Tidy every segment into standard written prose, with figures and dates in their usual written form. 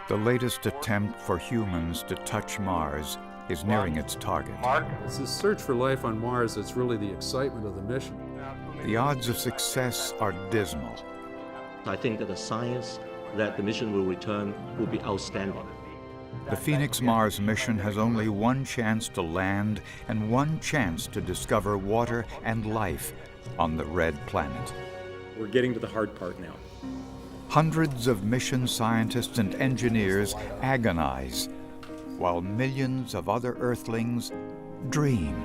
The latest attempt for humans to touch Mars is nearing its target. It's this search for life on Mars that's really the excitement of the mission. The odds of success are dismal. I think that the science that the mission will return will be outstanding. The Phoenix Mars mission has only one chance to land and one chance to discover water and life on the red planet. We're getting to the hard part now. Hundreds of mission scientists and engineers agonize, while millions of other Earthlings dream.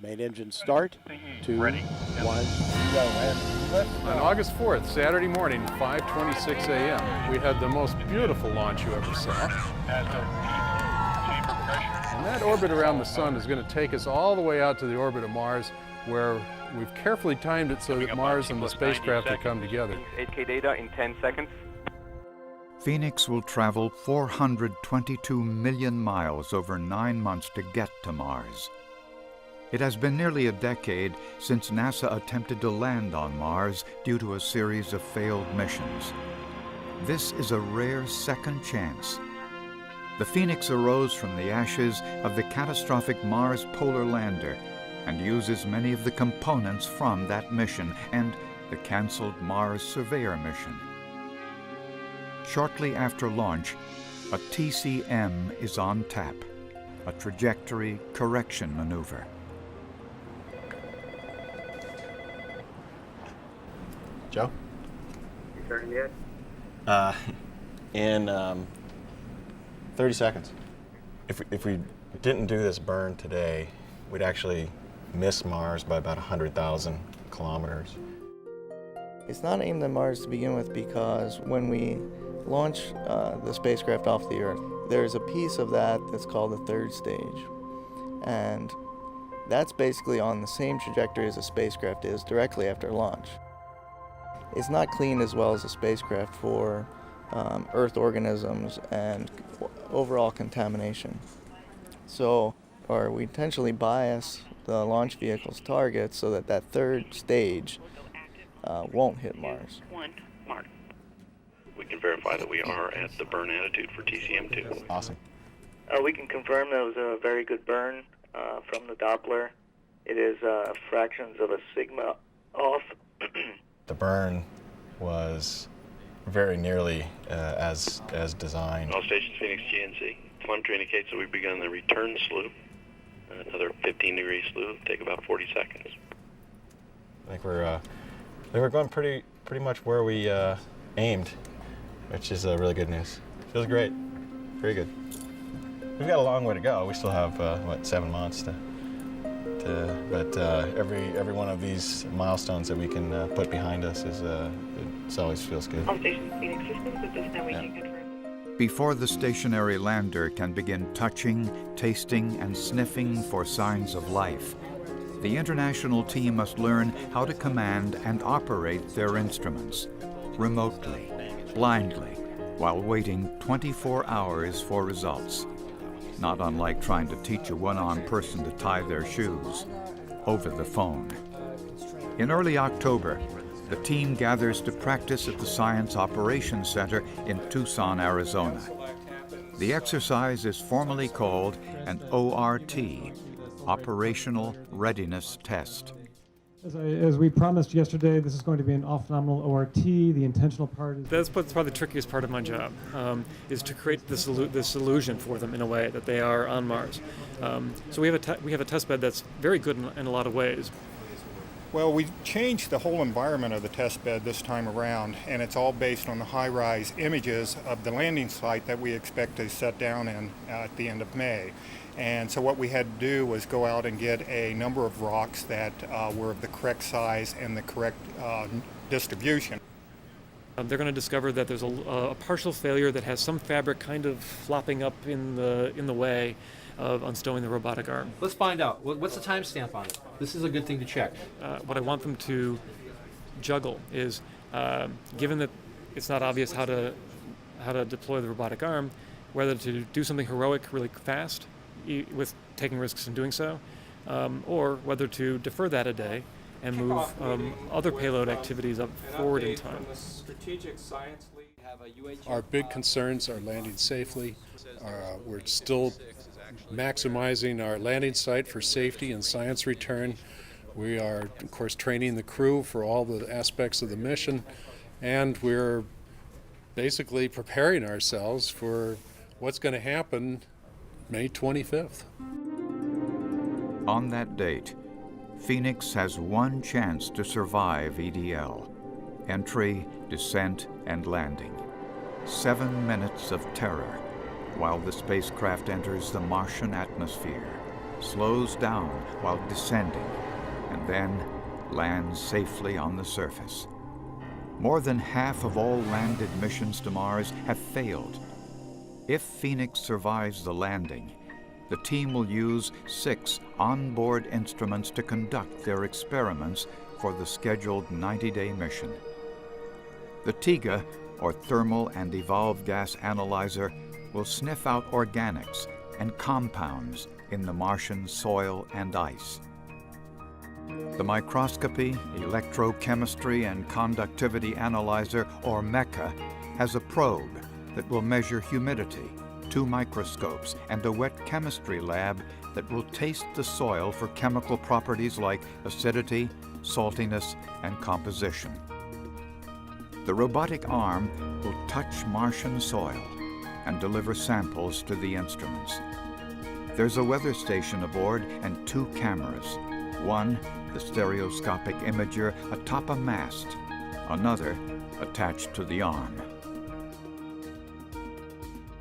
Main engine start, 2, 1, go, and lift. On August 4th, Saturday morning, 5:26 a.m., we had the most beautiful launch you ever saw. And that orbit around the sun is going to take us all the way out to the orbit of Mars, where we've carefully timed it so that Mars and the spacecraft will come together. 8K data in 10 seconds. Phoenix will travel 422 million miles over 9 months to get to Mars. It has been nearly a decade since NASA attempted to land on Mars due to a series of failed missions. This is a rare second chance. The Phoenix arose from the ashes of the catastrophic Mars Polar Lander and uses many of the components from that mission and the canceled Mars Surveyor mission. Shortly after launch, a TCM is on tap, a trajectory correction maneuver. Joe? You starting yet? In 30 seconds. If we didn't do this burn today, we'd actually miss Mars by about 100,000 kilometers. It's not aimed at Mars to begin with because when we launch the spacecraft off the Earth, there's a piece of that that's called the third stage. And that's basically on the same trajectory as a spacecraft is directly after launch. It's not cleaned as well as a spacecraft for Earth organisms and overall contamination. So, or we intentionally bias the launch vehicle's target so that that third stage won't hit Mars. We can verify that we are at the burn attitude for TCM2. Awesome. We can confirm that it was a very good burn from the Doppler. It is fractions of a sigma off. The burn was very nearly as designed. All stations, Phoenix GNC. Telemetry indicates that we've begun the return sloop. Another 15-degree sloop, take about 40 seconds. I think we're going pretty much where we aimed, which is really good news. Feels great, very good. We've got a long way to go. We still have 7 months but every one of these milestones that we can put behind us is it always feels good. All stations, Phoenix Systems, at this time we can confirm. Before the stationary lander can begin touching, tasting, and sniffing for signs of life, the international team must learn how to command and operate their instruments remotely, blindly, while waiting 24 hours for results. Not unlike trying to teach a one-armed person to tie their shoes over the phone. In early October, the team gathers to practice at the Science Operations Center in Tucson, Arizona. The exercise is formally called an ORT, Operational Readiness Test. As we promised yesterday, this is going to be an off-nominal ORT. The intentional part is... That's probably the trickiest part of my job, is to create this illusion for them in a way that they are on Mars. So we have a test bed that's very good in a lot of ways. Well, we changed the whole environment of the test bed this time around, and it's all based on the high-rise images of the landing site that we expect to set down in at the end of May. And so what we had to do was go out and get a number of rocks that were of the correct size and the correct distribution. They're going to discover that there's a partial failure that has some fabric kind of flopping up in the way of unstowing the robotic arm. Let's find out. What's the timestamp on it? This is a good thing to check. What I want them to juggle is, given that it's not obvious how to deploy the robotic arm, whether to do something heroic really fast, with taking risks in doing so, or whether to defer that a day and move other payload activities up forward in time. Our big concerns are landing safely. We're still maximizing our landing site for safety and science return. We are, of course, training the crew for all the aspects of the mission, and we're basically preparing ourselves for what's going to happen May 25th. On that date, Phoenix has one chance to survive EDL: entry, descent, and landing. 7 minutes of terror while the spacecraft enters the Martian atmosphere, slows down while descending, and then lands safely on the surface. More than half of all landed missions to Mars have failed. If Phoenix survives the landing, the team will use 6 onboard instruments to conduct their experiments for the scheduled 90-day mission. The TIGA, or Thermal and Evolved Gas Analyzer, will sniff out organics and compounds in the Martian soil and ice. The Microscopy, Electrochemistry, and Conductivity Analyzer, or MECA, has a probe that will measure humidity, 2 microscopes, and a wet chemistry lab that will taste the soil for chemical properties like acidity, saltiness, and composition. The robotic arm will touch Martian soil and deliver samples to the instruments. There's a weather station aboard and 2 cameras. One, the stereoscopic imager atop a mast. Another, attached to the arm.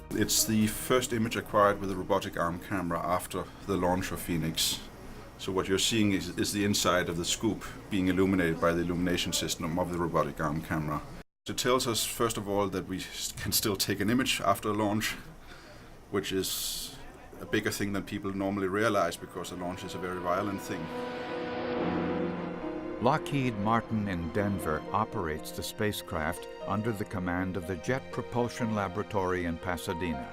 It's the first image acquired with the robotic arm camera after the launch of Phoenix. So what you're seeing is the inside of the scoop being illuminated by the illumination system of the robotic arm camera. It tells us, first of all, that we can still take an image after launch, which is a bigger thing than people normally realize because a launch is a very violent thing. Lockheed Martin in Denver operates the spacecraft under the command of the Jet Propulsion Laboratory in Pasadena.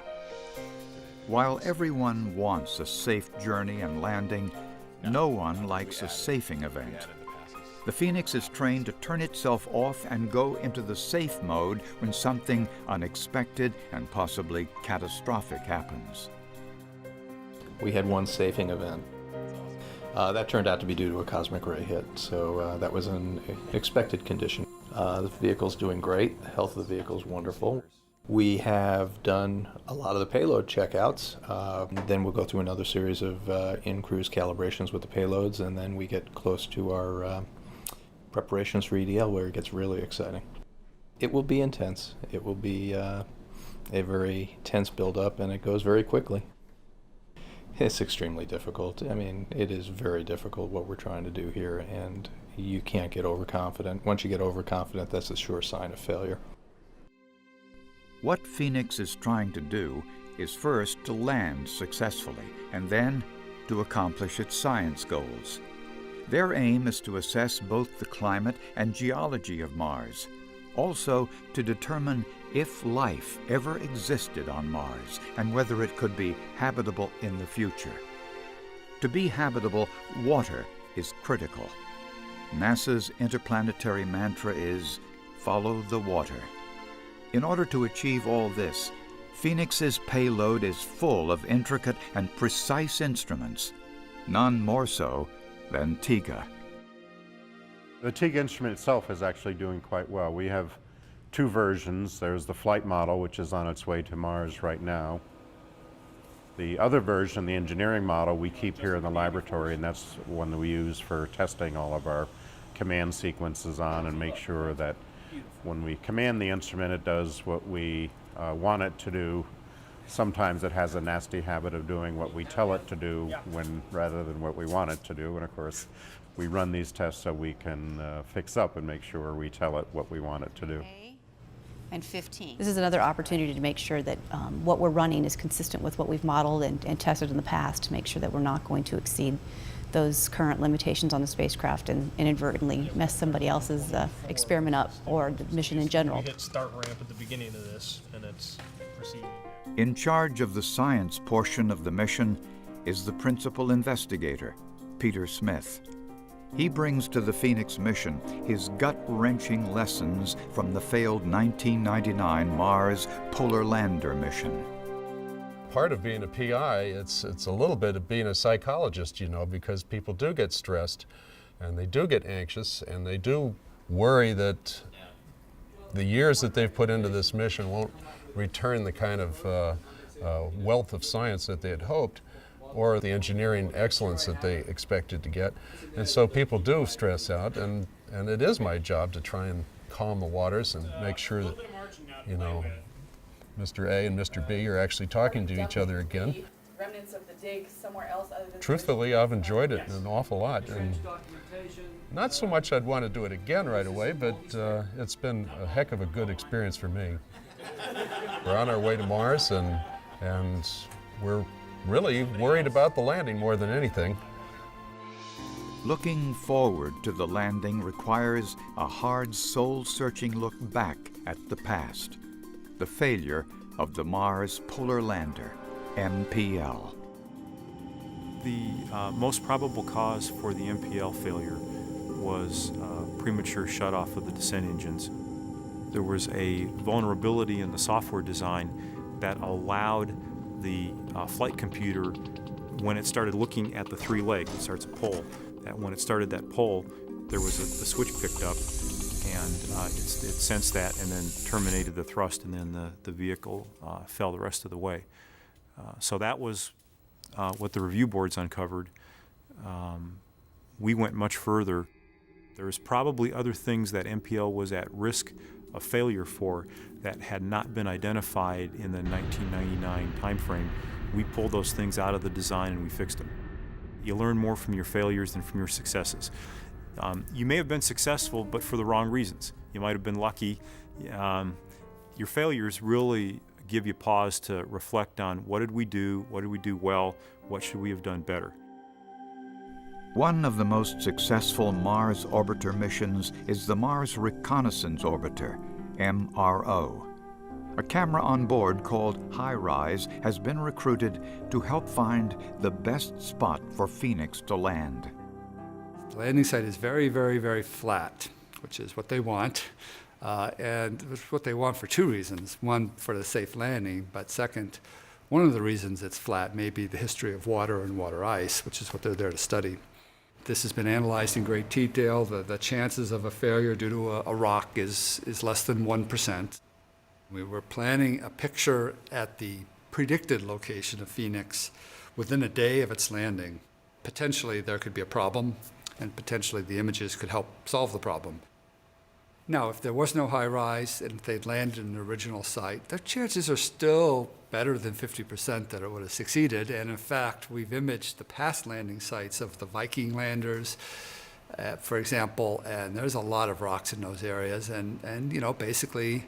While everyone wants a safe journey and landing, no one likes a safing event. The Phoenix is trained to turn itself off and go into the safe mode when something unexpected and possibly catastrophic happens. We had one safing event. That turned out to be due to a cosmic ray hit, so that was an expected condition. The vehicle's doing great. The health of the vehicle is wonderful. We have done a lot of the payload checkouts. Then we'll go through another series of in-cruise calibrations with the payloads, and then we get close to our preparations for EDL, where it gets really exciting. It will be intense. It will be a very tense build-up, and it goes very quickly. It's extremely difficult. I mean, it is very difficult what we're trying to do here, and you can't get overconfident. Once you get overconfident, that's a sure sign of failure. What Phoenix is trying to do is first to land successfully, and then to accomplish its science goals. Their aim is to assess both the climate and geology of Mars, also to determine if life ever existed on Mars and whether it could be habitable in the future. To be habitable, water is critical. NASA's interplanetary mantra is, "Follow the water." In order to achieve all this, Phoenix's payload is full of intricate and precise instruments, none more so than TIGA. The TIGA instrument itself is actually doing quite well. We have 2 versions. There's the flight model, which is on its way to Mars right now. The other version, the engineering model, we keep here in the laboratory, and that's one that we use for testing all of our command sequences on and make sure that when we command the instrument, it does what we want it to do. Sometimes it has a nasty habit of doing what we tell it to do rather than what we want it to do. And of course, we run these tests so we can fix up and make sure we tell it what we want it to do. and 15. This is another opportunity to make sure that what we're running is consistent with what we've modeled and tested in the past, to make sure that we're not going to exceed those current limitations on the spacecraft and inadvertently mess somebody else's experiment up, or the mission in general. We hit start ramp at the beginning of this, and it's proceeding. In charge of the science portion of the mission is the principal investigator, Peter Smith. He brings to the Phoenix mission his gut-wrenching lessons from the failed 1999 Mars Polar Lander mission. Part of being a PI, it's a little bit of being a psychologist, you know, because people do get stressed and they do get anxious and they do worry that the years that they've put into this mission won't return the kind of wealth of science that they had hoped, or the engineering excellence that they expected to get. And so people do stress out, and it is my job to try and calm the waters and make sure that, you know, Mr. A and Mr. B are actually talking to each other again. Remnants of the dig somewhere else other than Truthfully, I've enjoyed it an awful lot. And not so much I'd want to do it again right away, but it's been a heck of a good experience for me. We're on our way to Mars, and we're really worried about the landing more than anything. Looking forward to the landing requires a hard, soul-searching look back at the past, the failure of the Mars Polar Lander, MPL. The most probable cause for the MPL failure was premature shutoff of the descent engines. There was a vulnerability in the software design that allowed the flight computer, when it started looking at the three legs, it starts a pull, that when it started that pull, there was a switch picked up, and it sensed that and then terminated the thrust, and then the vehicle fell the rest of the way. So that was what the review boards uncovered. We went much further. There's probably other things that MPL was at risk of failure for that had not been identified in the 1999 timeframe. We pulled those things out of the design and we fixed them. You learn more from your failures than from your successes. You may have been successful, but for the wrong reasons. You might have been lucky. Your failures really give you pause to reflect on what did we do well, what should we have done better. One of the most successful Mars orbiter missions is the Mars Reconnaissance Orbiter, MRO. A camera on board called HiRISE has been recruited to help find the best spot for Phoenix to land. The landing site is very, very, very flat, which is what they want. And it's what they want for two reasons. One, for the safe landing, but second, one of the reasons it's flat may be the history of water and water ice, which is what they're there to study. This has been analyzed in great detail. The chances of a failure due to a rock is less than 1%. We were planning a picture at the predicted location of Phoenix within a day of its landing. Potentially there could be a problem, and potentially the images could help solve the problem. Now, if there was no HiRISE and if they'd landed in the original site, their chances are still better than 50% that it would have succeeded. And in fact, we've imaged the past landing sites of the Viking landers, for example, and there's a lot of rocks in those areas. And you know, basically,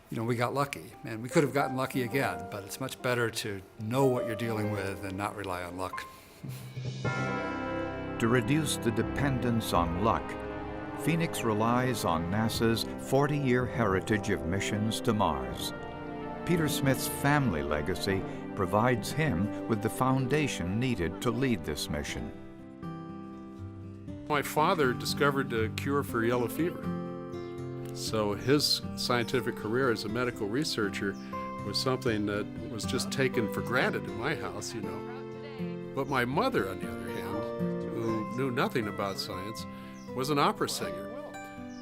you know, we got lucky. And we could have gotten lucky again, but it's much better to know what you're dealing with and not rely on luck. To reduce the dependence on luck, Phoenix relies on NASA's 40-year heritage of missions to Mars. Peter Smith's family legacy provides him with the foundation needed to lead this mission. My father discovered a cure for yellow fever. So his scientific career as a medical researcher was something that was just taken for granted in my house, you know. But my mother, on the other hand, who knew nothing about science, was an opera singer.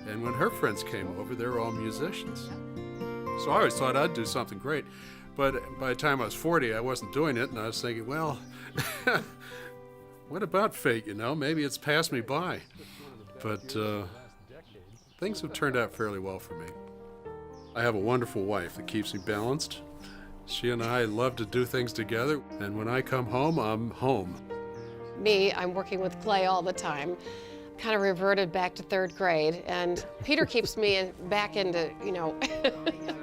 And when her friends came over, they were all musicians. So I always thought I'd do something great. But by the time I was 40, I wasn't doing it, and I was thinking, well, what about fate, you know? Maybe it's passed me by. But things have turned out fairly well for me. I have a wonderful wife that keeps me balanced. She and I love to do things together, and when I come home, I'm home. Me, I'm working with clay all the time. kind of reverted back to 3rd grade, and Peter keeps me back into,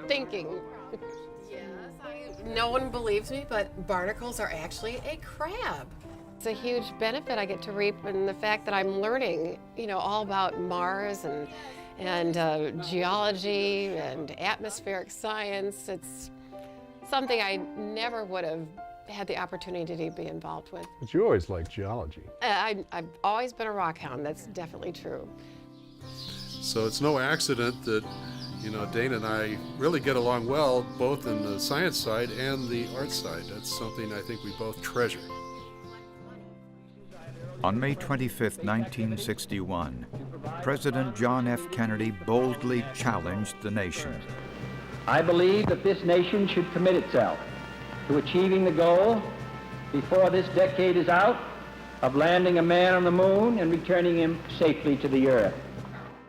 thinking. No one believes me, but barnacles are actually a crab. It's a huge benefit I get to reap in the fact that I'm learning, all about Mars and geology and atmospheric science. It's something I never would have had the opportunity to be involved with. But you always liked geology. I've always been a rock hound, that's definitely true. So it's no accident that, Dana and I really get along well, both in the science side and the art side. That's something I think we both treasure. On May 25, 1961, President John F. Kennedy boldly challenged the nation. I believe that this nation should commit itself to achieving the goal, before this decade is out, of landing a man on the moon and returning him safely to the Earth.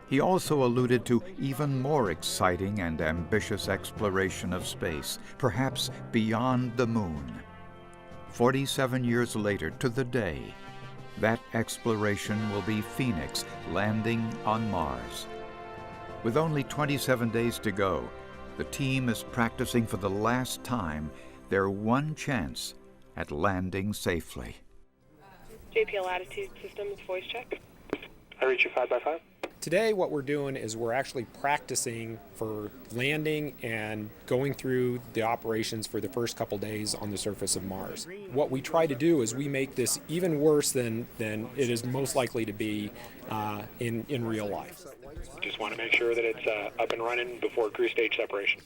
He also alluded to even more exciting and ambitious exploration of space, perhaps beyond the moon. 47 years later, to the day, that exploration will be Phoenix landing on Mars. With only 27 days to go, the team is practicing for the last time their one chance at landing safely. JPL Attitude Systems voice check. I reach you 5x5. Today what we're doing is we're actually practicing for landing and going through the operations for the first couple days on the surface of Mars. What we try to do is we make this even worse than it is most likely to be in real life. Just want to make sure that it's up and running before crew stage separation.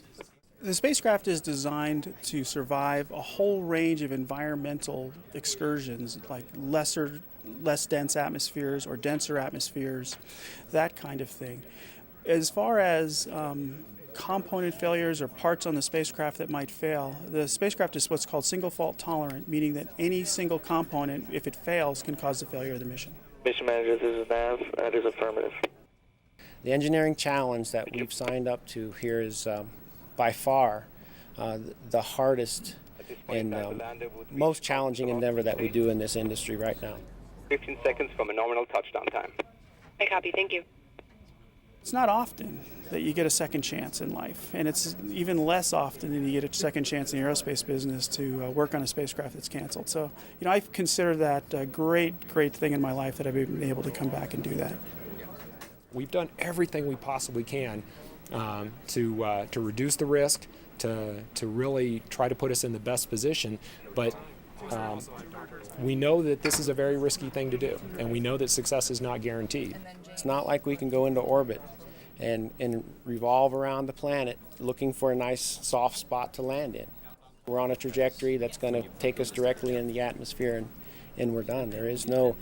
The spacecraft is designed to survive a whole range of environmental excursions, like less dense atmospheres or denser atmospheres, that kind of thing. As far as component failures or parts on the spacecraft that might fail, the spacecraft is what's called single fault tolerant, meaning that any single component, if it fails, can cause the failure of the mission. Mission Manager, this is Nav. That is affirmative. The engineering challenge that we've signed up to here is by far the hardest and most challenging endeavor that we do in this industry right now. 15 seconds from a nominal touchdown time. I copy, thank you. It's not often that you get a second chance in life, and it's even less often than you get a second chance in the aerospace business to work on a spacecraft that's canceled. So, I consider that a great thing in my life that I've been able to come back and do that. We've done everything we possibly can to reduce the risk, to really try to put us in the best position, but we know that this is a very risky thing to do, and we know that success is not guaranteed. It's not like we can go into orbit and revolve around the planet looking for a nice soft spot to land in. We're on a trajectory that's going to take us directly in the atmosphere, and we're done. There is no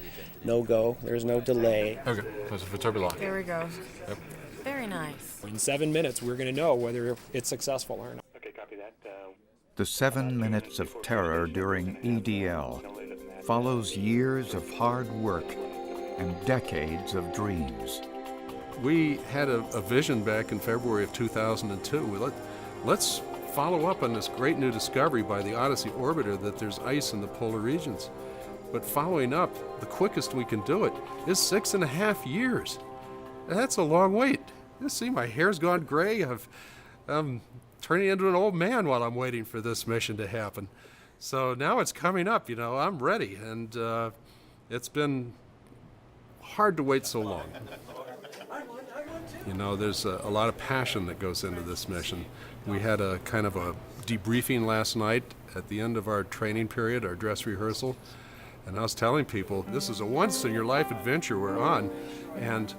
go, there's no delay. Okay, that's for turbulence. There we go. Yep. Very nice. In 7 minutes, we're going to know whether it's successful or not. Okay, copy that. The 7 minutes of terror during EDL follows years of hard work and decades of dreams. We had a vision back in February of 2002. Let's follow up on this great new discovery by the Odyssey orbiter that there's ice in the polar regions. But following up, the quickest we can do it is 6.5 years. That's a long wait. You see, my hair's gone gray. I'm turning into an old man while I'm waiting for this mission to happen. So now it's coming up, I'm ready. And it's been hard to wait so long. There's a lot of passion that goes into this mission. We had a kind of a debriefing last night at the end of our training period, our dress rehearsal. And I was telling people, this is a once-in-your-life adventure we're on. And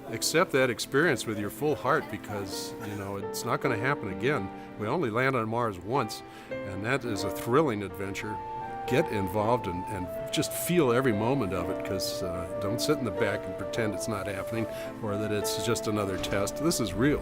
accept that experience with your full heart because, it's not going to happen again. We only land on Mars once, and that is a thrilling adventure. Get involved and just feel every moment of it because don't sit in the back and pretend it's not happening or that it's just another test. This is real.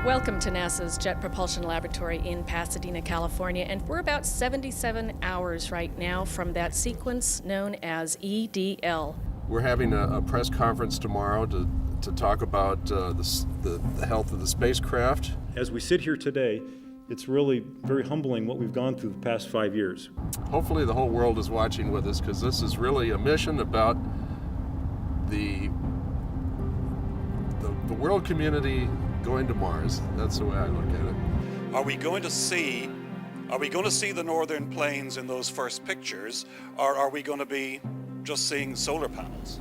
Welcome to NASA's Jet Propulsion Laboratory in Pasadena, California, and we're about 77 hours right now from that sequence known as EDL. We're having a press conference tomorrow to talk about the health of the spacecraft. As we sit here today, it's really very humbling what we've gone through the past 5 years. Hopefully the whole world is watching with us because this is really a mission about the world community going to Mars. That's the way I look at it. Are we going to see the northern plains in those first pictures, or are we going to be just seeing solar panels?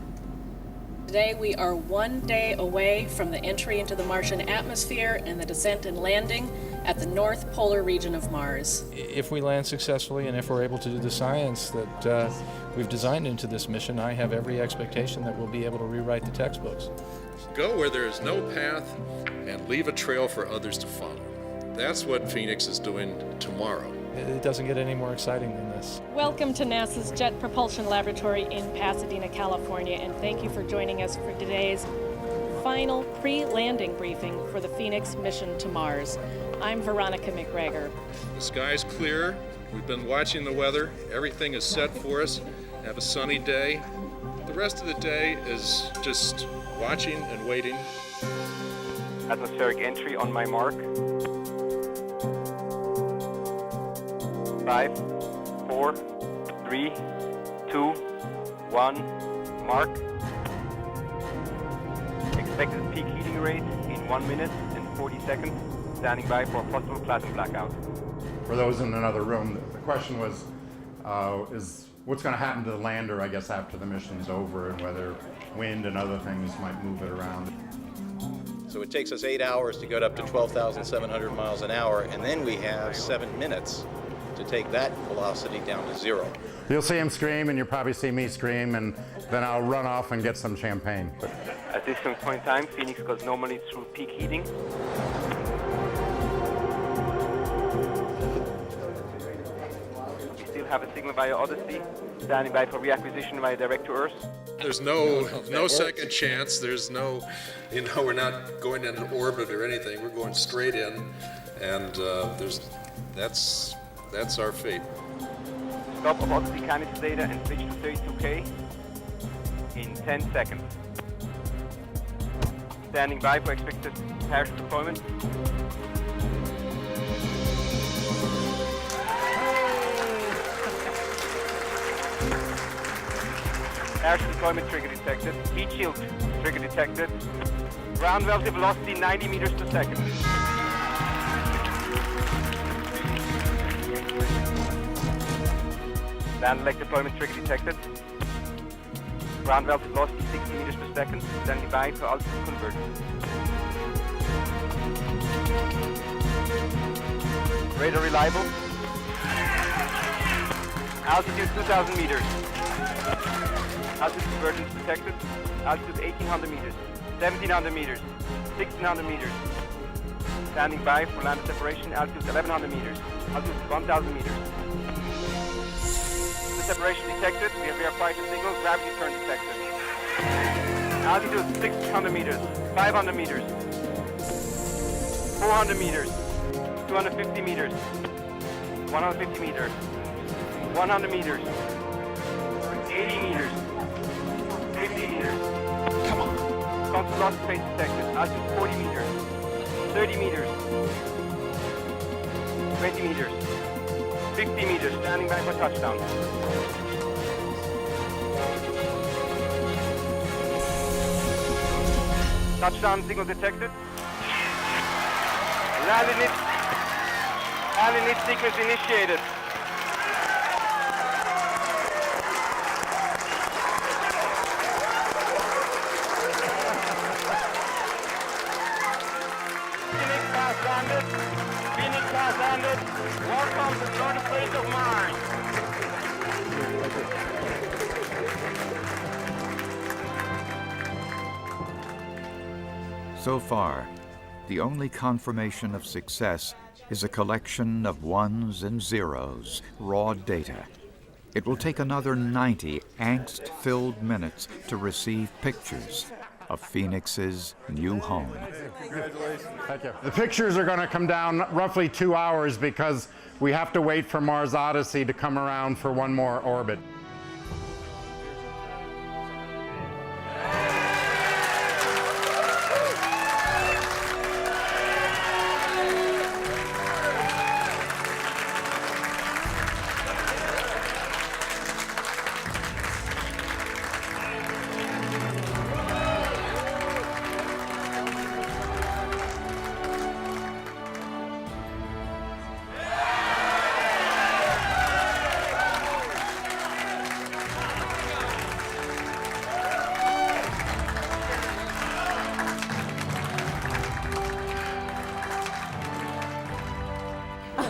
Today we are 1 day away from the entry into the Martian atmosphere and the descent and landing at the North Polar region of Mars. If we land successfully and if we're able to do the science that we've designed into this mission, I have every expectation that we'll be able to rewrite the textbooks. Go where there is no path and leave a trail for others to follow. That's what Phoenix is doing tomorrow. It doesn't get any more exciting than this. Welcome to NASA's Jet Propulsion Laboratory in Pasadena, California, and thank you for joining us for today's final pre-landing briefing for the Phoenix mission to Mars. I'm Veronica McGregor. The sky's clear. We've been watching the weather. Everything is set for us. Have a sunny day. The rest of the day is just watching and waiting. Atmospheric entry on my mark. 5, 4, 3, 2, 1, mark. Expected peak heating rate in 1 minute and 40 seconds. Standing by for a possible plasma blackout. For those in another room, the question was, is what's going to happen to the lander, I guess, after the mission's over, and whether wind and other things might move it around. So it takes us 8 hours to get up to 12,700 miles an hour, and then we have 7 minutes to take that velocity down to 0. You'll see him scream, and you'll probably see me scream, and then I'll run off and get some champagne. At this point in time, Phoenix goes normally through peak heating. We still have a signal via Odyssey, standing by for reacquisition via direct to Earth. There's no second chance. There's no, we're not going in an orbit or anything. We're going straight in, and that's our fate. Stop of Odyssey kinesis data and switch to 32K in 10 seconds. Standing by for expected parachute deployment. Parachute deployment trigger detected. Heat shield trigger detected. Ground relative velocity 90 meters per second. Land leg deployment trigger detected. Ground relative velocity 60 meters per second. Standing by for altitude conversion. Radar reliable. Altitude 2,000 meters. Altitude convergence detected. Altitude 1,800 meters. 1,700 meters. 1,600 meters. Standing by for land separation. Altitude 1,100 meters. Altitude 1,000 meters. Separation detected. We have verified the signal. Gravity turn detected. Altitude 600 meters, 500 meters, 400 meters, 250 meters, 150 meters, 100 meters, 80 meters, 50 meters. Come on. Constant loss of space detected. Altitude 40 meters, 30 meters, 20 meters. 50 meters, standing by for touchdown. Touchdown signal detected. Landing sequence initiated. Phoenix has landed. Phoenix has landed. Welcome to the northern place of Mars. So far, the only confirmation of success is a collection of ones and zeros, raw data. It will take another 90 angst-filled minutes to receive pictures of Phoenix's new home. Congratulations. Thank you. The pictures are going to come down roughly 2 hours because we have to wait for Mars Odyssey to come around for one more orbit.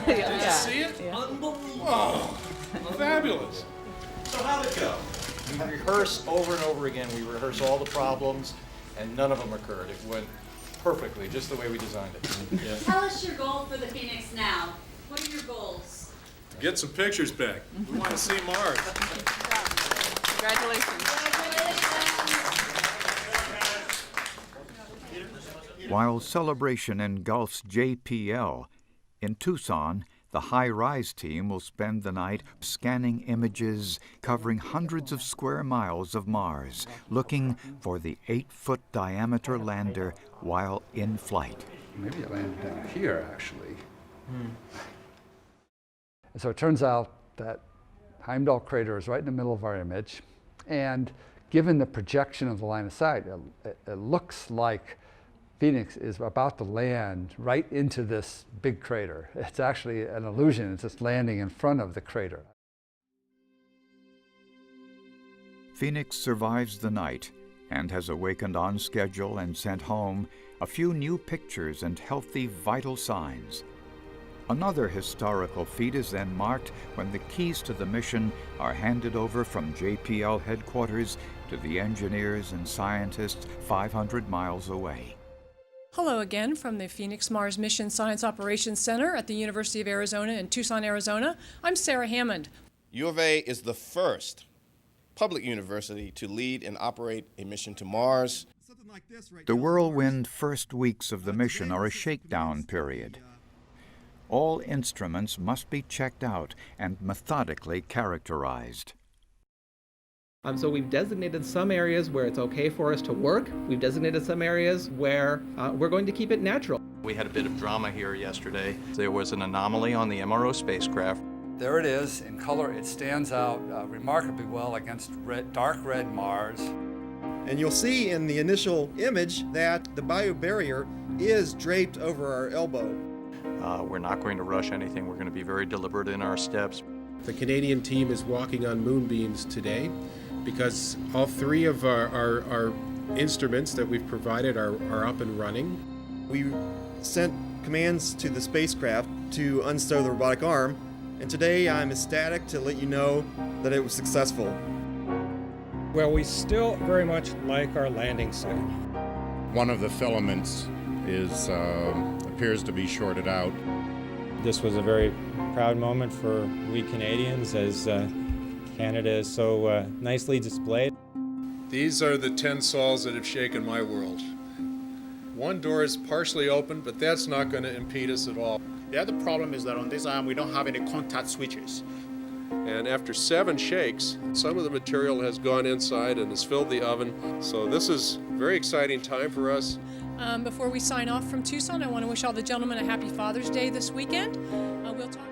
Did Yeah. see it? Unbelievable. Oh, fabulous. So how'd it go? We rehearse over and over again. We rehearse all the problems, and none of them occurred. It went perfectly, just the way we designed it. Yeah. Tell us your goal for the Phoenix now. What are your goals? Get some pictures back. We want to see Mars. Congratulations. While Celebration engulfs JPL, in Tucson, the high-rise team will spend the night scanning images covering hundreds of square miles of Mars, looking for the 8-foot diameter lander while in flight. Maybe it landed down here, actually. And so it turns out that Heimdall crater is right in the middle of our image, and given the projection of the line of sight, it looks like Phoenix is about to land right into this big crater. It's actually an illusion. It's just landing in front of the crater. Phoenix survives the night and has awakened on schedule and sent home a few new pictures and healthy vital signs. Another historical feat is then marked when the keys to the mission are handed over from JPL headquarters to the engineers and scientists 500 miles away. Hello again from the Phoenix Mars Mission Science Operations Center at the University of Arizona in Tucson, Arizona. I'm Sarah Hammond. U of A is the first public university to lead and operate a mission to Mars. The whirlwind first weeks of the mission are a shakedown period. All instruments must be checked out and methodically characterized. So we've designated some areas where it's okay for us to work. We've designated some areas where we're going to keep it natural. We had a bit of drama here yesterday. There was an anomaly on the MRO spacecraft. There it is. In color, it stands out remarkably well against dark red Mars. And you'll see in the initial image that the biobarrier is draped over our elbow. We're not going to rush anything. We're going to be very deliberate in our steps. The Canadian team is walking on moonbeams today because all three of our instruments that we've provided are up and running. We sent commands to the spacecraft to unstow the robotic arm, and today I'm ecstatic to let you know that it was successful. Well, we still very much like our landing site. One of the filaments appears to be shorted out. This was a very proud moment for we Canadians as Canada is so nicely displayed. These are the 10 sols that have shaken my world. One door is partially open, but that's not going to impede us at all. The other problem is that on this arm we don't have any contact switches. And after 7 shakes, some of the material has gone inside and has filled the oven. So this is a very exciting time for us. Before we sign off from Tucson, I want to wish all the gentlemen a happy Father's Day this weekend. We'll talk.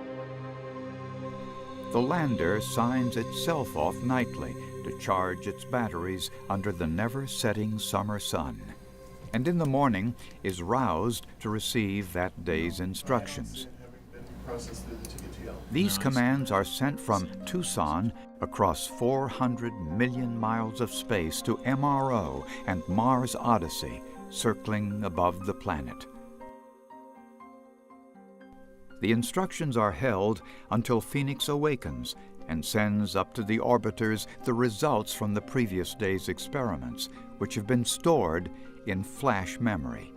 The lander signs itself off nightly to charge its batteries under the never-setting summer sun, and in the morning is roused to receive that day's instructions. These commands are sent from Tucson across 400 million miles of space to MRO and Mars Odyssey, circling above the planet. The instructions are held until Phoenix awakens and sends up to the orbiters the results from the previous day's experiments, which have been stored in flash memory.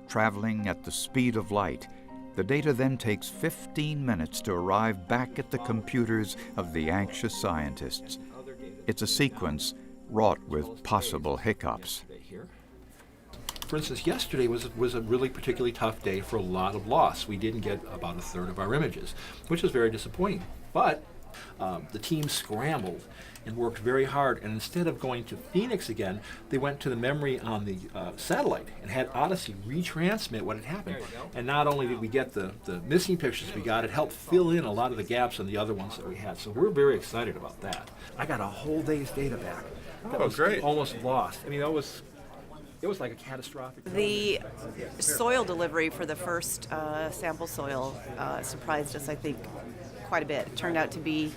Traveling at the speed of light, the data then takes 15 minutes to arrive back at the computers of the anxious scientists. It's a sequence wrought with possible hiccups. For instance, yesterday was a really particularly tough day for a lot of loss. We didn't get about a third of our images, which was very disappointing. But the team scrambled and worked very hard, and instead of going to Phoenix again, they went to the memory on the satellite and had Odyssey retransmit what had happened. And not only did we get the missing pictures we got, it helped fill in a lot of the gaps on the other ones that we had. So we're very excited about that. I got a whole day's data back. That was great. Almost lost. I mean, it was like a catastrophic. The soil delivery for the first sample soil surprised us, I think, quite a bit. It turned out to be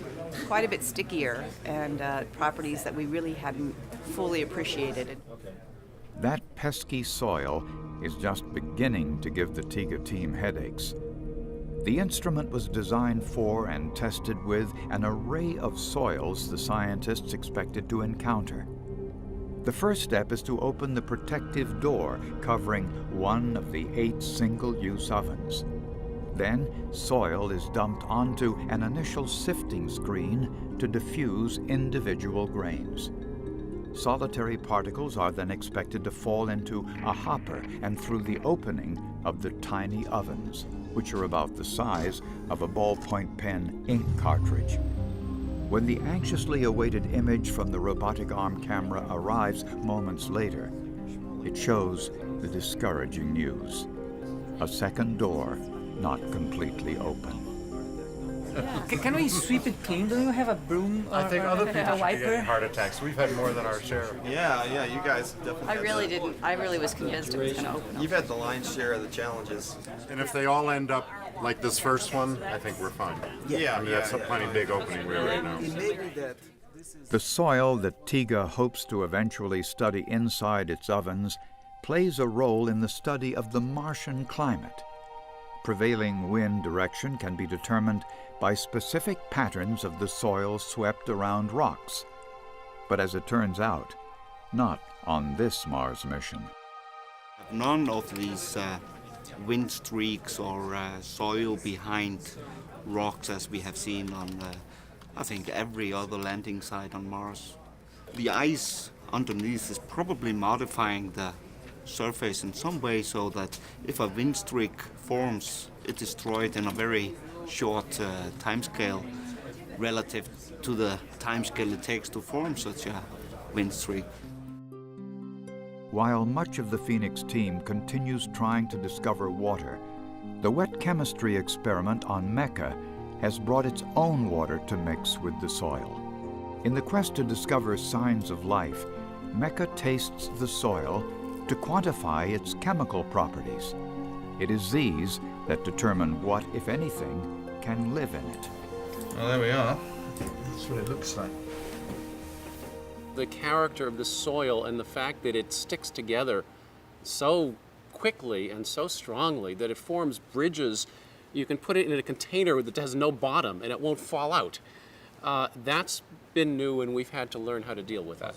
quite a bit stickier and properties that we really hadn't fully appreciated. That pesky soil is just beginning to give the TIGA team headaches. The instrument was designed for and tested with an array of soils the scientists expected to encounter. The first step is to open the protective door covering one of the 8 single-use ovens. Then, soil is dumped onto an initial sifting screen to diffuse individual grains. Solitary particles are then expected to fall into a hopper and through the opening of the tiny ovens, which are about the size of a ballpoint pen ink cartridge. When the anxiously awaited image from the robotic arm camera arrives moments later, it shows the discouraging news. A second door not completely open. Can we sweep it clean? Don't you have a broom or I think other people a should be wiper? getting heart attacks. We've had more than our share. Yeah, you guys definitely. I really was convinced it was going to open. You've had the lion's share of the challenges. And if they all end up like this first one, I think we're fine. I mean, that's a plenty big opening we have right now. The soil that TIGA hopes to eventually study inside its ovens plays a role in the study of the Martian climate. Prevailing wind direction can be determined by specific patterns of the soil swept around rocks. But as it turns out, not on this Mars mission. None of these wind streaks or soil behind rocks as we have seen on, I think, every other landing site on Mars. The ice underneath is probably modifying the surface in some way so that if a wind streak forms, it's destroyed in a very short time scale relative to the time scale it takes to form such a wind streak. While much of the Phoenix team continues trying to discover water, the wet chemistry experiment on Meca has brought its own water to mix with the soil. In the quest to discover signs of life, Meca tastes the soil to quantify its chemical properties. It is these that determine what, if anything, can live in it. Well, there we are. That's what it looks like. The character of the soil and the fact that it sticks together so quickly and so strongly that it forms bridges. You can put it in a container that has no bottom and it won't fall out. That's been new, and we've had to learn how to deal with that.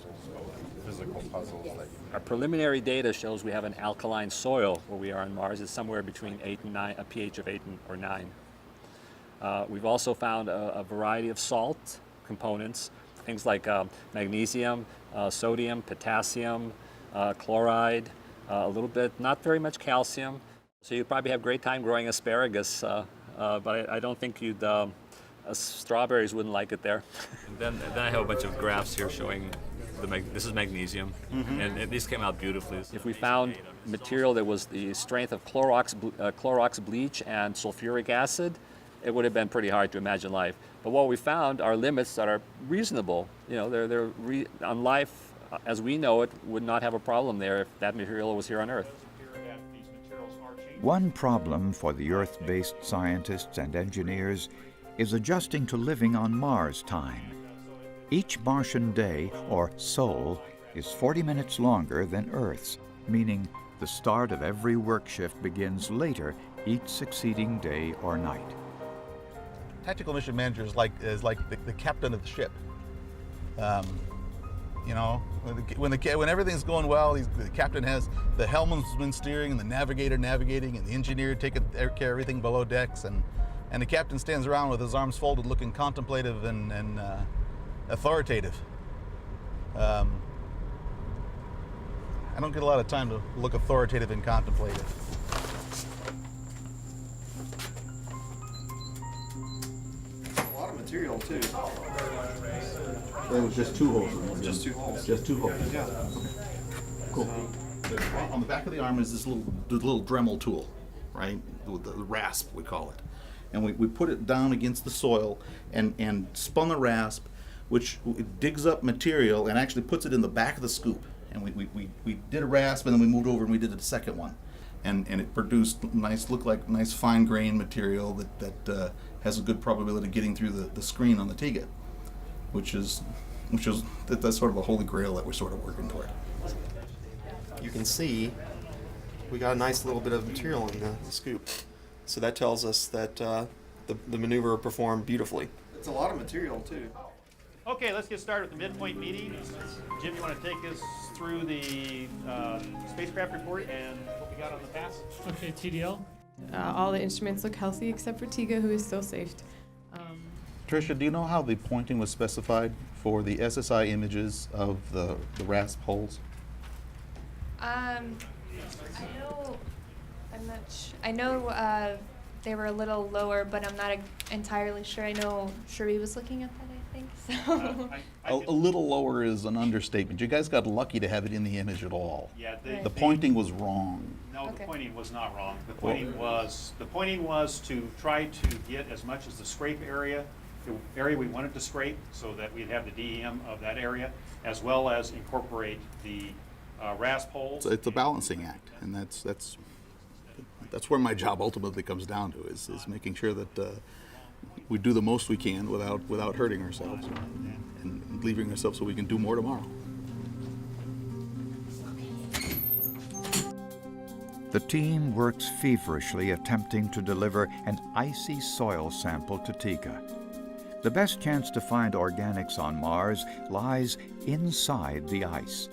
Physical puzzles. Our preliminary data shows we have an alkaline soil where we are on Mars. It's somewhere between 8 and 9, a pH of 8 or 9. We've also found a variety of salt components, things like magnesium, sodium, potassium, chloride, a little bit, not very much calcium. So you'd probably have a great time growing asparagus, but I don't think you'd, strawberries wouldn't like it there. And then I have a bunch of graphs here showing this is magnesium, and these came out beautifully. If we found material that was the strength of Clorox bleach and sulfuric acid, it would have been pretty hard to imagine life. But what we found are limits that are reasonable. You know, on life as we know it would not have a problem there if that material was here on Earth. One problem for the Earth-based scientists and engineers is adjusting to living on Mars time. Each Martian day, or sol, is 40 minutes longer than Earth's, meaning the start of every work shift begins later each succeeding day or night. Tactical mission manager is like the captain of the ship. You know, when everything's going well, the captain has the helmsman steering and the navigator navigating and the engineer taking care of everything below decks, and the captain stands around with his arms folded, looking contemplative and authoritative. I don't get a lot of time to look authoritative and contemplative. A lot of material too. There was just 2 holes in there. Just 2 holes. Just 2 holes. Yeah. Okay. Cool. On the back of the arm is this little Dremel tool, right? The rasp, we call it. And we put it down against the soil and spun the rasp, which digs up material and actually puts it in the back of the scoop. And we did a rasp, and then we moved over and we did the second one. And it produced looked like nice fine grained material that has a good probability of getting through the screen on the TIGA, which is that's sort of a holy grail that we're sort of working toward. You can see we got a nice little bit of material in the scoop. So that tells us that the maneuver performed beautifully. It's a lot of material too. Okay, let's get started with the midpoint meeting. Jim, you want to take us through the spacecraft report and what we got on the pass? Okay, TDL. All the instruments look healthy except for Tiga, who is still safe. Tricia, do you know how the pointing was specified for the SSI images of the RASP holes? I know. I know they were a little lower, but I'm not entirely sure. I know Sheree was looking at that. I think so. A little lower is an understatement. You guys got lucky to have it in the image at all. Yeah, the pointing was wrong. No, the pointing was not wrong. The pointing was to try to get as much as the scrape area, the area we wanted to scrape, so that we'd have the DEM of that area, as well as incorporate the RASP holes. It's a balancing act, and that's where my job ultimately comes down to is making sure that we do the most we can without hurting ourselves and leaving ourselves so we can do more tomorrow. The team works feverishly attempting to deliver an icy soil sample to Tiga. The best chance to find organics on Mars lies inside the ice.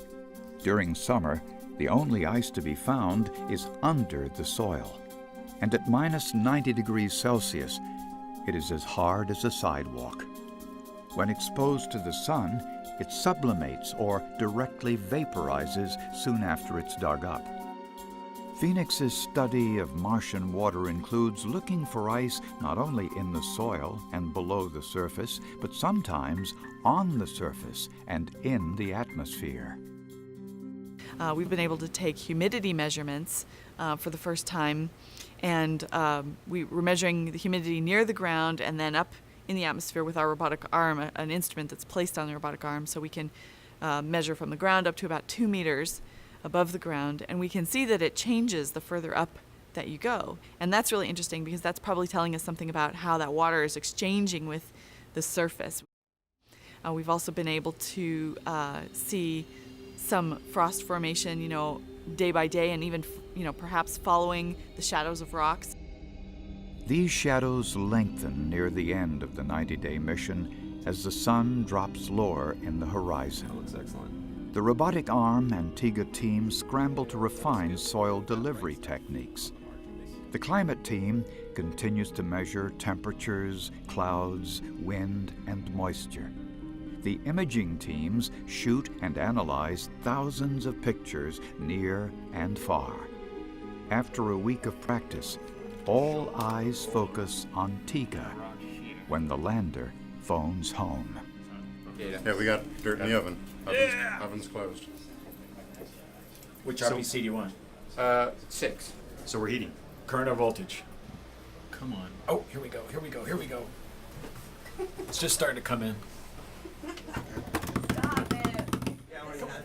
During summer, the only ice to be found is under the soil. And at minus 90 degrees Celsius, it is as hard as a sidewalk. When exposed to the sun, it sublimates or directly vaporizes soon after it's dug up. Phoenix's study of Martian water includes looking for ice not only in the soil and below the surface, but sometimes on the surface and in the atmosphere. We've been able to take humidity measurements for the first time, and we're measuring the humidity near the ground and then up in the atmosphere with our robotic arm, an instrument that's placed on the robotic arm, so we can measure from the ground up to about 2 meters above the ground, and we can see that it changes the further up that you go. And that's really interesting because that's probably telling us something about how that water is exchanging with the surface. We've also been able to see some frost formation, day by day, and even, perhaps following the shadows of rocks. These shadows lengthen near the end of the 90-day mission as the sun drops lower in the horizon. That looks excellent. The robotic arm and Tiga team scramble to refine soil delivery techniques. The climate team continues to measure temperatures, clouds, wind, and moisture. The imaging teams shoot and analyze thousands of pictures near and far. After a week of practice, all eyes focus on Tiga when the lander phones home. Yeah, we got dirt in the oven. Oven's closed. Which RPC do you want? 6. So we're heating. Current or voltage? Come on. Oh, here we go. It's just starting to come in.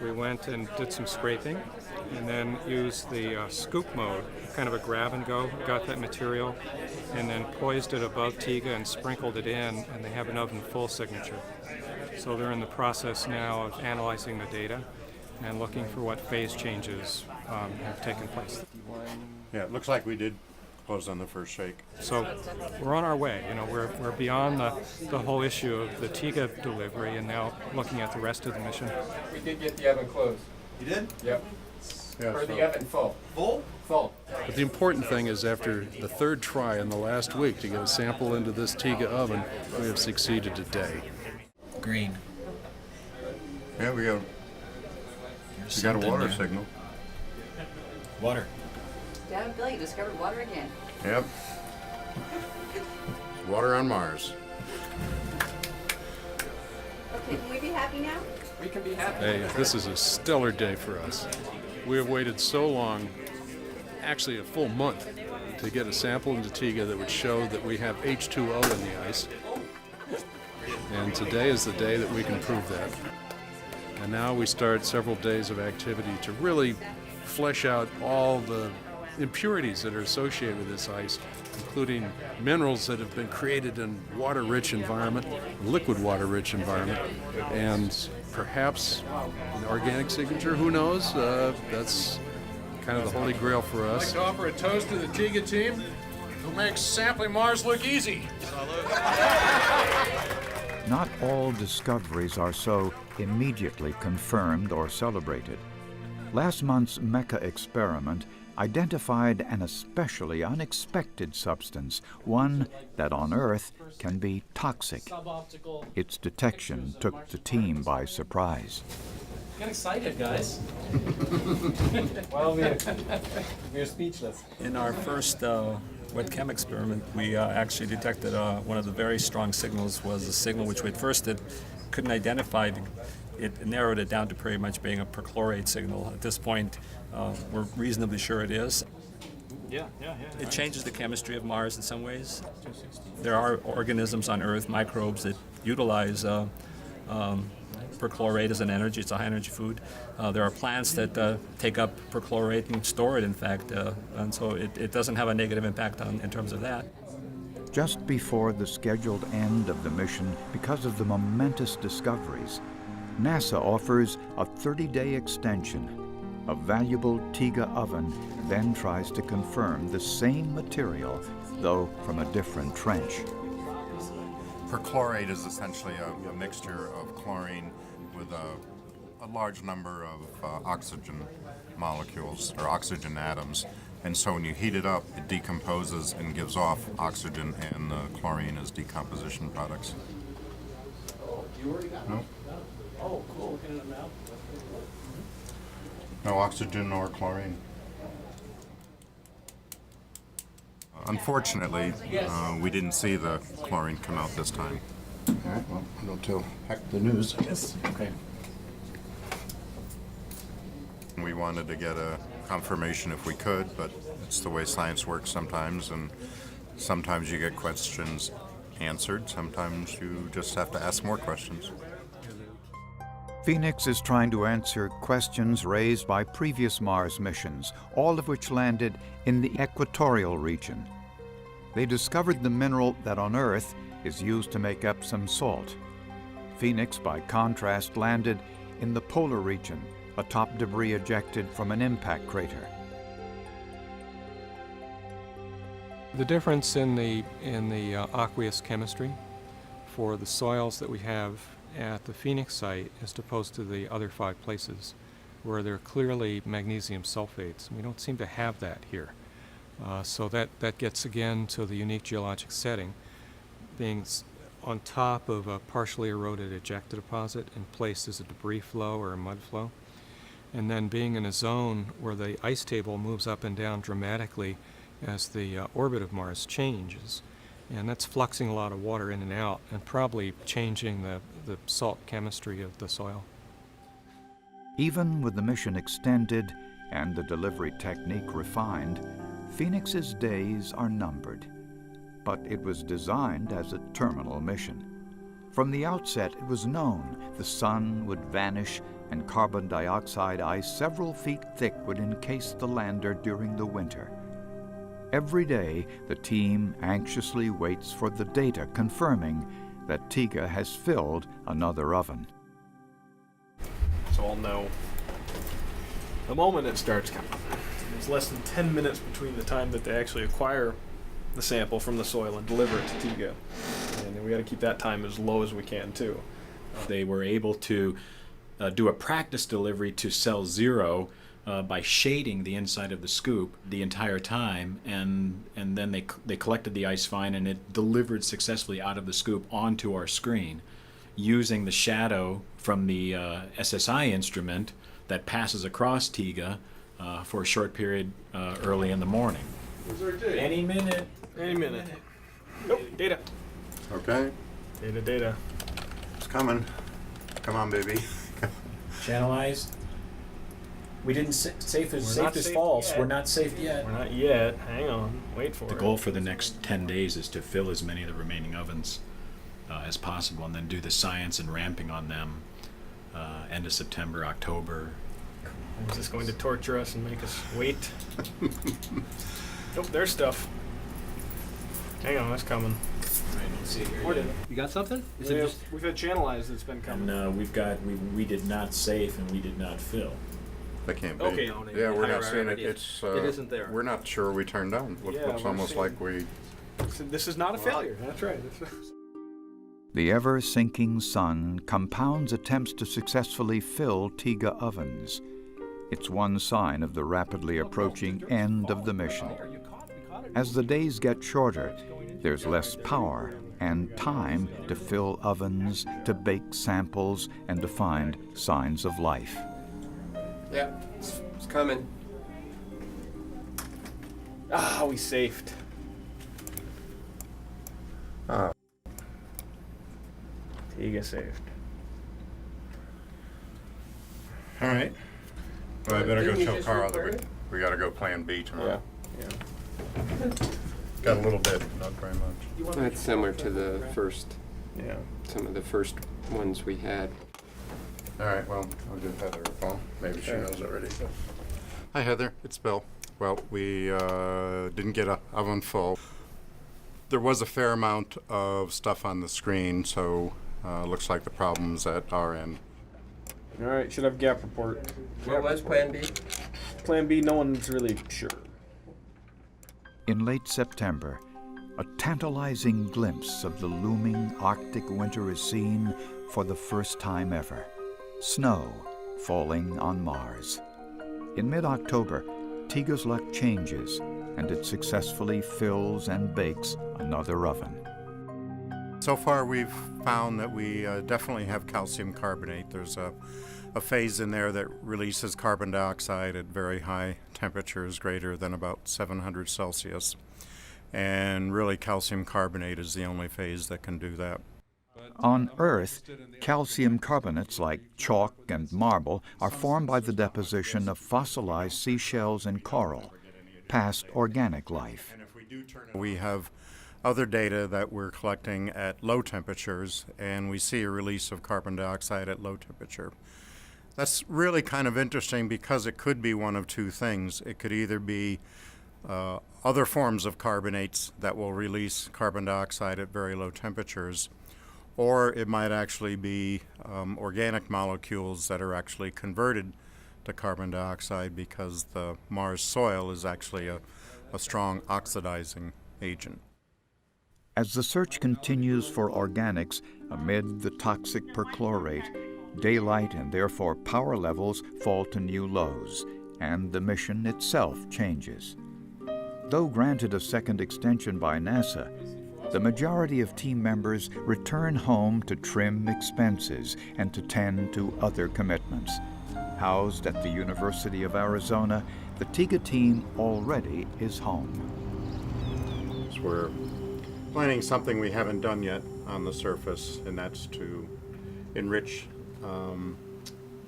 We went and did some scraping and then used the scoop mode, kind of a grab and go, got that material, and then poised it above Tiga and sprinkled it in, and they have an oven full signature. So they're in the process now of analyzing the data and looking for what phase changes have taken place. Yeah, it looks like we did close on the first shake. So we're on our way. We're beyond the whole issue of the Tiga delivery and now looking at the rest of the mission. We did get the oven closed. You did? Yep. Or the oven full. Full? Full. But the important thing is after the third try in the last week to get a sample into this Tiga oven, we have succeeded today. Green. Yeah, we got a water signal. Water. Dad, Bill, you discovered water again. Yep. Water on Mars. Okay, can we be happy now? We can be happy. Hey, this is a stellar day for us. We have waited so long, actually a full month, to get a sample into Tiga that would show that we have H2O in the ice. And today is the day that we can prove that. And now we start several days of activity to really flesh out all the impurities that are associated with this ice, including minerals that have been created in water-rich environment, liquid water-rich environment, and perhaps an organic signature, who knows? That's kind of the holy grail for I'd us. like to offer a toast to the Tiga team Who makes sampling Mars look easy? Not all discoveries are so immediately confirmed or celebrated. Last month's Mecha experiment identified an especially unexpected substance, one that on Earth can be toxic. Its detection took the team by surprise. Get excited, guys. Well, we're speechless. In our first wet chem experiment, we actually detected one of the very strong signals was a signal which we at first couldn't identify. It narrowed it down to pretty much being a perchlorate signal. At this point, we're reasonably sure it is. Yeah. It changes the chemistry of Mars in some ways. There are organisms on Earth, microbes, that utilize perchlorate as an energy. It's a high-energy food. There are plants that take up perchlorate and store it, in fact, and so it doesn't have a negative impact in terms of that. Just before the scheduled end of the mission, because of the momentous discoveries, NASA offers a 30-day extension. A valuable TIGA oven then tries to confirm the same material, though from a different trench. Perchlorate is essentially a mixture of chlorine with a large number of oxygen molecules, or oxygen atoms. And so when you heat it up, it decomposes and gives off oxygen and chlorine as decomposition products. No? Oh, cool. No oxygen or chlorine. Unfortunately, we didn't see the chlorine come out this time. All right, well, we'll tell heck the news, I guess. Okay. We wanted to get a confirmation if we could, but it's the way science works sometimes, and sometimes you get questions answered, sometimes you just have to ask more questions. Phoenix is trying to answer questions raised by previous Mars missions, all of which landed in the equatorial region. They discovered the mineral that on Earth is used to make Epsom salt. Phoenix, by contrast, landed in the polar region, atop debris ejected from an impact crater. The difference in the aqueous chemistry for the soils that we have at the Phoenix site as opposed to the other 5 places where there are clearly magnesium sulfates. We don't seem to have that here. So that gets again to the unique geologic setting, being on top of a partially eroded ejecta deposit and placed as a debris flow or a mud flow, and then being in a zone where the ice table moves up and down dramatically as the orbit of Mars changes. And that's fluxing a lot of water in and out and probably changing the salt chemistry of the soil. Even with the mission extended and the delivery technique refined, Phoenix's days are numbered. But it was designed as a terminal mission. From the outset, it was known the sun would vanish and carbon dioxide ice several feet thick would encase the lander during the winter. Every day, the team anxiously waits for the data confirming that TIGA has filled another oven. So I'll know the moment it starts coming. It's less than 10 minutes between the time that they actually acquire the sample from the soil and deliver it to TIGA. And we got to keep that time as low as we can, too. They were able to do a practice delivery to cell 0 by shading the inside of the scoop the entire time, and then they collected the ice fine and it delivered successfully out of the scoop onto our screen using the shadow from the SSI instrument that passes across TIGA for a short period early in the morning. Any minute. Any minute. Nope, data. Okay. Data. It's coming. Come on, baby. Channelized. We didn't say We're safe not is safe false. yet. We're not safe yet. We're not yet. Hang on. Wait for it. The goal for the next 10 days is to fill as many of the remaining ovens as possible, and then do the science and ramping on them end of September, October. Is this going to torture us and make us wait? Nope, there's stuff. Hang on, that's coming. You got something? We've had channelized that's been coming. And we did not safe and we did not fill. They can't be. Okay. Yeah, we're not seeing it. It isn't there. We're not sure we turned down. Looks we're almost seeing- like we. This is not a failure. That's right. The ever-sinking sun compounds attempts to successfully fill TIGA ovens. It's one sign of the rapidly approaching end of the mission. As the days get shorter, there's less power and time to fill ovens, to bake samples, and to find signs of life. Yeah, it's coming. Ah, we saved. TIGA saved. All right. Well, I better go Didn't you tell just Carl record that we got to go plan B tomorrow. Yeah. Got a little bit, not very much. That's similar to the first. Yeah. Some of the first ones we had. All right, well, I'll give Heather a call. Maybe she Okay. knows already. Hi, Heather. It's Bill. Well, we didn't get an oven full. There was a fair amount of stuff on the screen, so looks like the problem's at our end. All right, should have gap report. What was Plan B? Plan B, no one's really sure. In late September, a tantalizing glimpse of the looming Arctic winter is seen for the first time ever. Snow falling on Mars. In mid-October, TIGA's luck changes, and it successfully fills and bakes another oven. So far, we've found that we definitely have calcium carbonate. There's a phase in there that releases carbon dioxide at very high temperatures, greater than about 700 Celsius. And really, calcium carbonate is the only phase that can do that. On Earth, calcium carbonates like chalk and marble are formed by the deposition of fossilized seashells and coral, past organic life. We have other data that we're collecting at low temperatures, and we see a release of carbon dioxide at low temperature. That's really kind of interesting because it could be one of two things. It could either be other forms of carbonates that will release carbon dioxide at very low temperatures, or it might actually be organic molecules that are actually converted to carbon dioxide because the Mars soil is actually a strong oxidizing agent. As the search continues for organics amid the toxic perchlorate, daylight and therefore power levels fall to new lows, and the mission itself changes. Though granted a second extension by NASA, the majority of team members return home to trim expenses and to tend to other commitments. Housed at the University of Arizona, the TIGA team already is home. So we're planning something we haven't done yet on the surface, and that's to enrich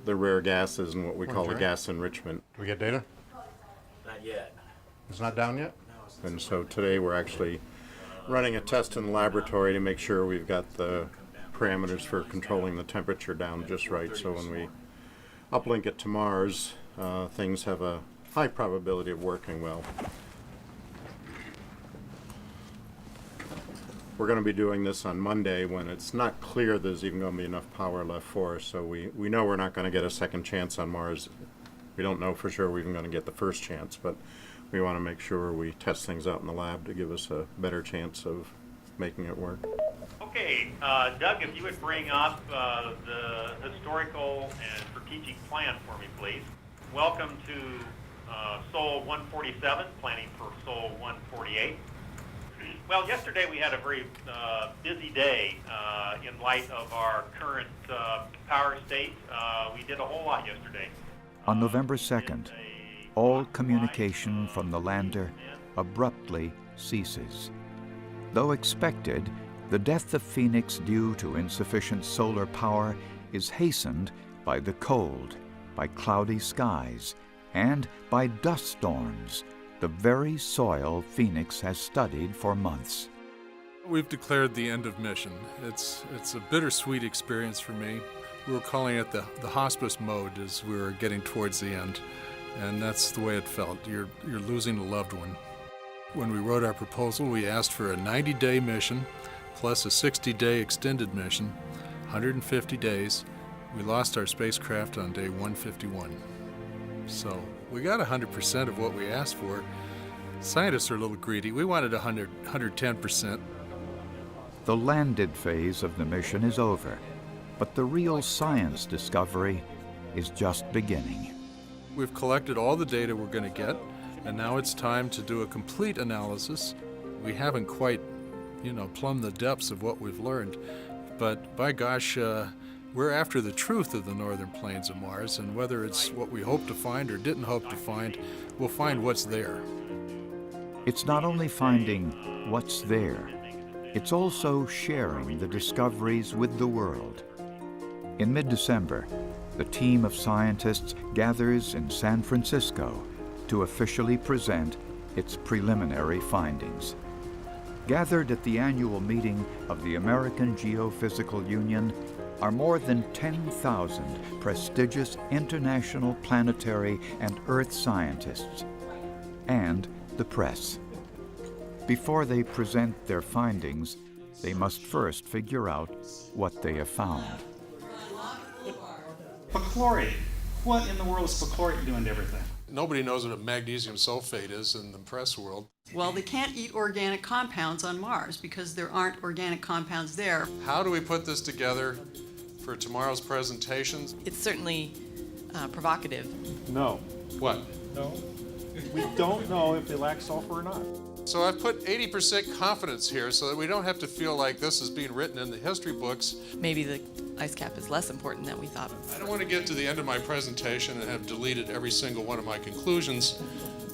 the rare gases and what we call the gas enrichment. Do we get data? Not yet. It's not down yet? No. And so today we're actually running a test in the laboratory to make sure we've got the parameters for controlling the temperature down just right, so when we uplink it to Mars, things have a high probability of working well. We're going to be doing this on Monday when it's not clear there's even going to be enough power left for us, so we know we're not going to get a second chance on Mars. We don't know for sure we're even going to get the first chance, but we want to make sure we test things out in the lab to give us a better chance of making it work. Okay, Doug, if you would bring up the historical and strategic plan for me, please. Welcome to Sol 147, planning for Sol 148. Well, yesterday we had a very busy day in light of our current power state. We did a whole lot yesterday. On November 2nd, all communication from the lander abruptly ceases. Though expected, the death of Phoenix due to insufficient solar power is hastened by the cold, by cloudy skies, and by dust storms, the very soil Phoenix has studied for months. We've declared the end of mission. It's a bittersweet experience for me. We were calling it the hospice mode as we were getting towards the end, and that's the way it felt. You're losing a loved one. When we wrote our proposal, we asked for a 90-day mission plus a 60-day extended mission, 150 days. We lost our spacecraft on day 151. So we got 100% of what we asked for. Scientists are a little greedy. We wanted 110%. The landed phase of the mission is over, but the real science discovery is just beginning. We've collected all the data we're going to get, and now it's time to do a complete analysis. We haven't quite, plumbed the depths of what we've learned, but by gosh, we're after the truth of the northern plains of Mars, and whether it's what we hoped to find or didn't hope to find, we'll find what's there. It's not only finding what's there, it's also sharing the discoveries with the world. In mid-December, the team of scientists gathers in San Francisco to officially present its preliminary findings. Gathered at the annual meeting of the American Geophysical Union are more than 10,000 prestigious international planetary and Earth scientists, and the press. Before they present their findings, they must first figure out what they have found. Perchlorate. What in the world is perchlorate doing to everything? Nobody knows what a magnesium sulfate is in the press world. Well, they can't eat organic compounds on Mars because there aren't organic compounds there. How do we put this together for tomorrow's presentations? It's certainly provocative. No. What? No. We don't know if they lack sulfur or not. So I've put 80% confidence here so that we don't have to feel like this is being written in the history books. Maybe the ice cap is less important than we thought. I don't want to get to the end of my presentation and have deleted every single one of my conclusions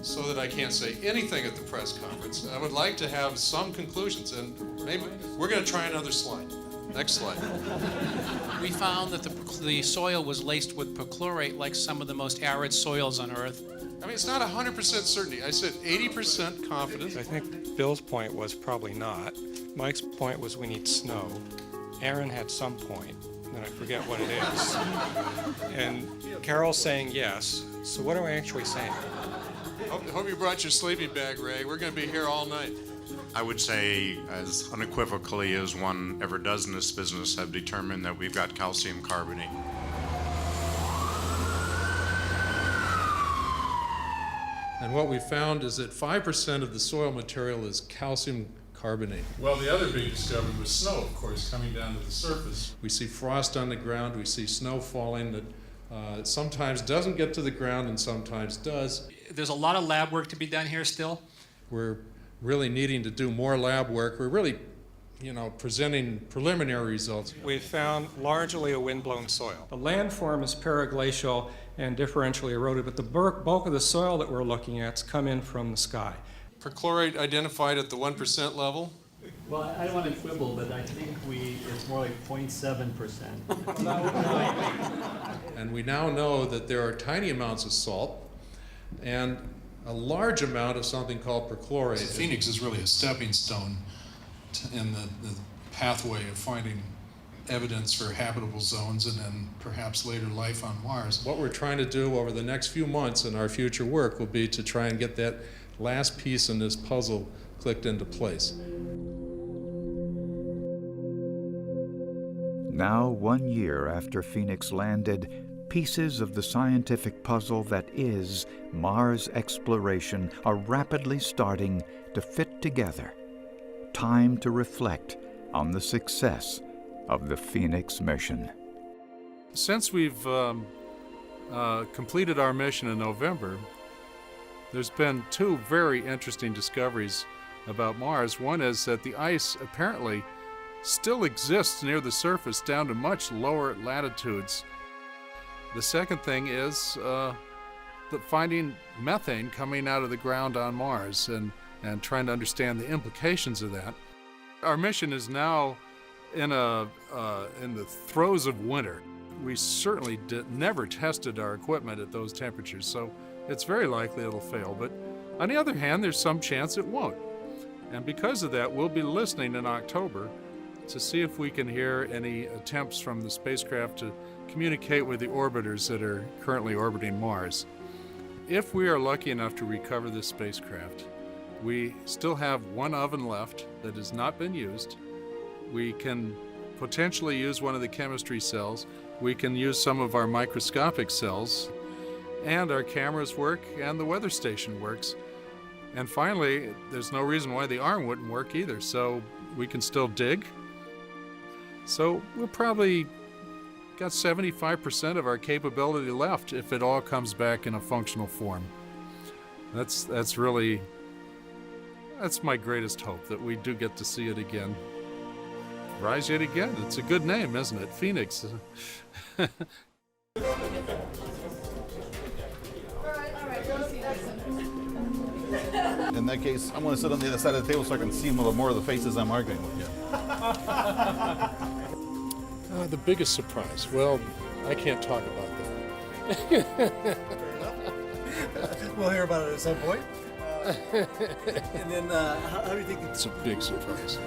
so that I can't say anything at the press conference. I would like to have some conclusions, and maybe we're going to try another slide. Next slide. We found that the soil was laced with perchlorate like some of the most arid soils on Earth. I mean, it's not 100% certainty. I said 80% confidence. I think Bill's point was probably not. Mike's point was we need snow. Aaron had some point, and I forget what it is. And Carol's saying yes. So what are we actually saying? Hope you brought your sleeping bag, Ray. We're going to be here all night. I would say, as unequivocally as one ever does in this business, have determined that we've got calcium carbonate. And what we found is that 5% of the soil material is calcium carbonate. Well, the other big discovery was snow, of course, coming down to the surface. We see frost on the ground, we see snow falling that sometimes doesn't get to the ground and sometimes does. There's a lot of lab work to be done here still. We're really needing to do more lab work. We're really, presenting preliminary results. We've found largely a windblown soil. The landform is paraglacial and differentially eroded, but the bulk of the soil that we're looking at's come in from the sky. Perchlorate identified at the 1% level. Well, I don't want to quibble, but I think it's more like 0.7%. And we now know that there are tiny amounts of salt and a large amount of something called perchlorate. Phoenix is really a stepping stone in the pathway of finding evidence for habitable zones and then perhaps later life on Mars. What we're trying to do over the next few months in our future work will be to try and get that last piece in this puzzle clicked into place. Now, 1 year after Phoenix landed, pieces of the scientific puzzle that is Mars exploration are rapidly starting to fit together. Time to reflect on the success of the Phoenix mission. Since we've completed our mission in November, there's been two very interesting discoveries about Mars. One is that the ice apparently still exists near the surface down to much lower latitudes. The second thing is finding methane coming out of the ground on Mars and trying to understand the implications of that. Our mission is now in the throes of winter. We certainly never tested our equipment at those temperatures, so it's very likely it'll fail. But on the other hand, there's some chance it won't. And because of that, we'll be listening in October to see if we can hear any attempts from the spacecraft to communicate with the orbiters that are currently orbiting Mars. If we are lucky enough to recover this spacecraft, we still have one oven left that has not been used. We can potentially use one of the chemistry cells. We can use some of our microscopic cells. and our cameras work, and the weather station works. And finally, there's no reason why the arm wouldn't work either, so we can still dig. So we'll probably got 75% of our capability left if it all comes back in a functional form. That's my greatest hope, that we do get to see it again. Rise yet again. It's a good name, isn't it? Phoenix. In that case, I'm going to sit on the other side of the table so I can see a little more of the faces I'm arguing with you. The biggest surprise. Well, I can't talk about that. We'll hear about it at some point. And then, how do you think it's a big surprise?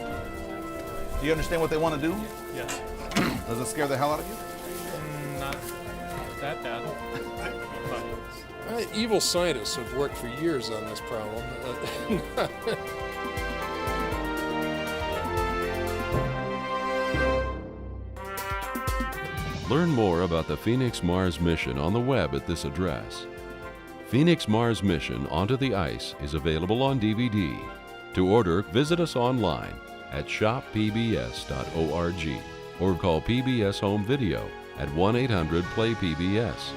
Do you understand what they want to do? Yes. Does it scare the hell out of you? Not that bad. Evil scientists have worked for years on this problem. Learn more about the Phoenix Mars mission on the web at this address. Phoenix Mars Mission Onto the Ice is available on DVD. To order, visit us online at shoppbs.org or call PBS Home Video at 1-800-PLAY-PBS.